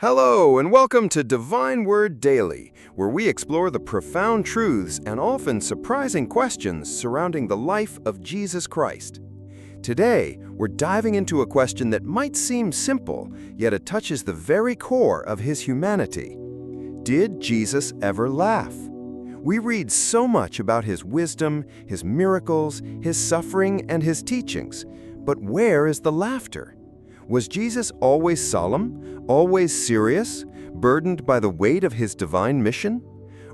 Hello, and welcome to Divine Word Daily, where we explore the profound truths and often surprising questions surrounding the life of Jesus Christ. Today, we're diving into a question that might seem simple, yet it touches the very core of his humanity. Did Jesus ever laugh? We read so much about his wisdom, his miracles, his suffering, and his teachings, but where is the laughter? Was Jesus always solemn, always serious, burdened by the weight of his divine mission?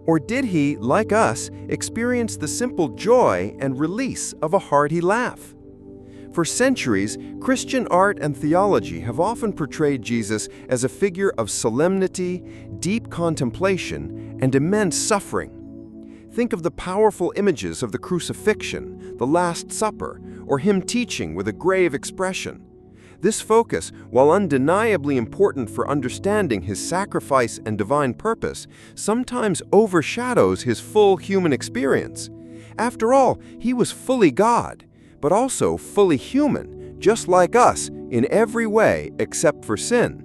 Or did he, like us, experience the simple joy and release of a hearty laugh? For centuries, Christian art and theology have often portrayed Jesus as a figure of solemnity, deep contemplation, and immense suffering. Think of the powerful images of the crucifixion, the Last Supper, or him teaching with a grave expression. This focus, while undeniably important for understanding his sacrifice and divine purpose, sometimes overshadows his full human experience. After all, he was fully God, but also fully human, just like us, in every way except for sin.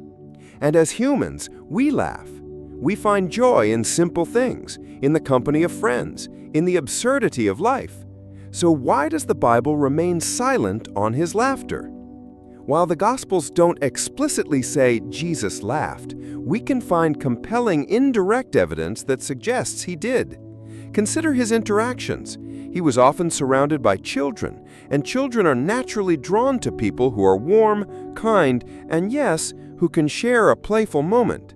And as humans, we laugh. We find joy in simple things, in the company of friends, in the absurdity of life. So why does the Bible remain silent on his laughter? While the Gospels don't explicitly say Jesus laughed, we can find compelling indirect evidence that suggests he did. Consider his interactions. He was often surrounded by children, and children are naturally drawn to people who are warm, kind, and yes, who can share a playful moment.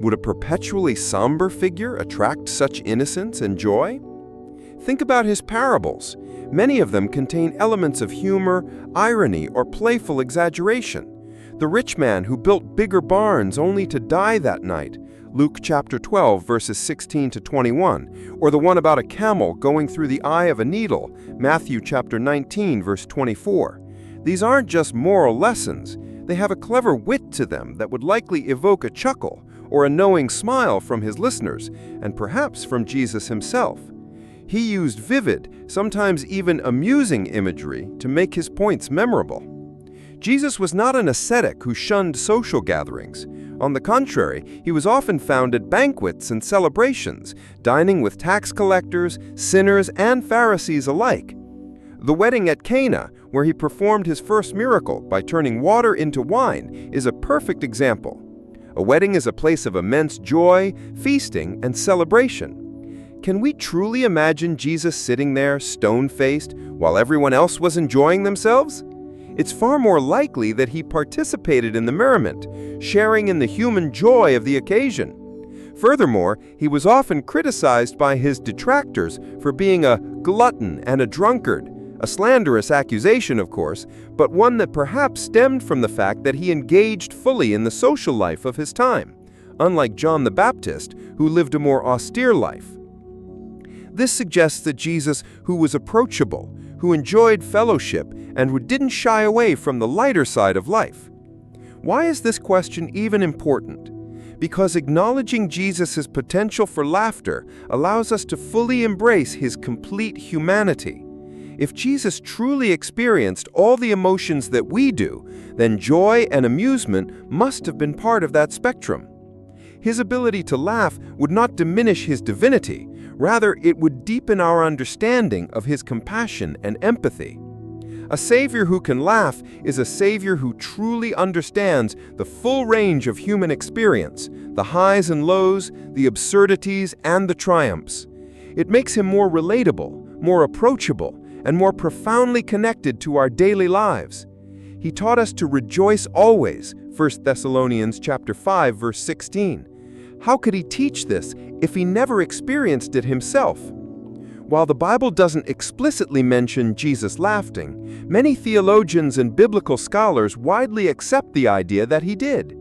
Would a perpetually somber figure attract such innocence and joy? Think about his parables. Many of them contain elements of humor, irony, or playful exaggeration. The rich man who built bigger barns only to die that night, Luke chapter 12, verses 16 to 21, or the one about a camel going through the eye of a needle, Matthew chapter 19, verse 24. These aren't just moral lessons. They have a clever wit to them that would likely evoke a chuckle or a knowing smile from his listeners, and perhaps from Jesus himself. He used vivid, sometimes even amusing imagery to make his points memorable. Jesus was not an ascetic who shunned social gatherings. On the contrary, he was often found at banquets and celebrations, dining with tax collectors, sinners, and Pharisees alike. The wedding at Cana, where he performed his first miracle by turning water into wine, is a perfect example. A wedding is a place of immense joy, feasting, and celebration. Can we truly imagine Jesus sitting there, stone-faced, while everyone else was enjoying themselves? It's far more likely that he participated in the merriment, sharing in the human joy of the occasion. Furthermore, he was often criticized by his detractors for being a glutton and a drunkard, a slanderous accusation, of course, but one that perhaps stemmed from the fact that he engaged fully in the social life of his time, unlike John the Baptist, who lived a more austere life. This suggests that Jesus, who was approachable, who enjoyed fellowship, and who didn't shy away from the lighter side of life. Why is this question even important? Because acknowledging Jesus' potential for laughter allows us to fully embrace his complete humanity. If Jesus truly experienced all the emotions that we do, then joy and amusement must have been part of that spectrum. His ability to laugh would not diminish his divinity. Rather, it would deepen our understanding of his compassion and empathy. A Savior who can laugh is a Savior who truly understands the full range of human experience, the highs and lows, the absurdities, and the triumphs. It makes him more relatable, more approachable, and more profoundly connected to our daily lives. He taught us to rejoice always, 1 Thessalonians chapter 5, verse 16. How could he teach this if he never experienced it himself? While the Bible doesn't explicitly mention Jesus laughing, many theologians and biblical scholars widely accept the idea that he did.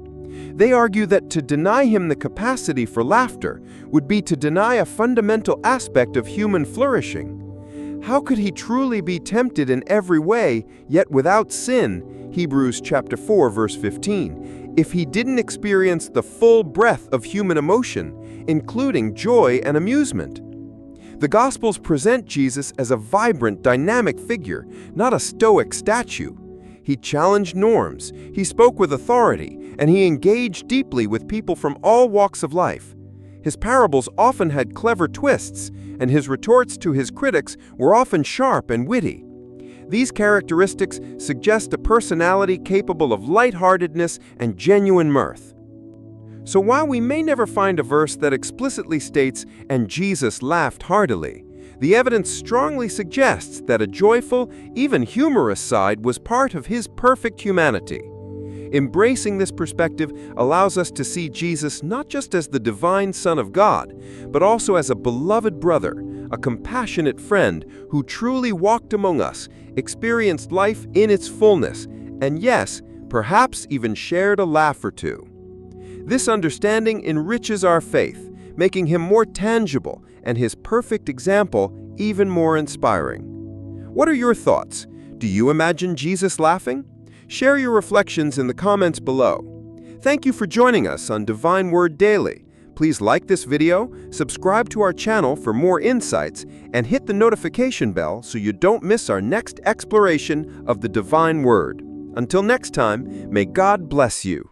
They argue that to deny him the capacity for laughter would be to deny a fundamental aspect of human flourishing. How could he truly be tempted in every way, yet without sin, Hebrews chapter 4, verse 15, if he didn't experience the full breadth of human emotion, including joy and amusement? The Gospels present Jesus as a vibrant, dynamic figure, not a stoic statue. He challenged norms, he spoke with authority, and he engaged deeply with people from all walks of life. His parables often had clever twists, and his retorts to his critics were often sharp and witty. These characteristics suggest a personality capable of lightheartedness and genuine mirth. So while we may never find a verse that explicitly states, "And Jesus laughed heartily," the evidence strongly suggests that a joyful, even humorous side was part of his perfect humanity. Embracing this perspective allows us to see Jesus not just as the divine Son of God, but also as a beloved brother, a compassionate friend who truly walked among us, experienced life in its fullness, and yes, perhaps even shared a laugh or two. This understanding enriches our faith, making him more tangible and his perfect example even more inspiring. What are your thoughts? Do you imagine Jesus laughing? Share your reflections in the comments below. Thank you for joining us on Divine Word Daily. Please like this video, subscribe to our channel for more insights, and hit the notification bell so you don't miss our next exploration of the Divine Word. Until next time, may God bless you.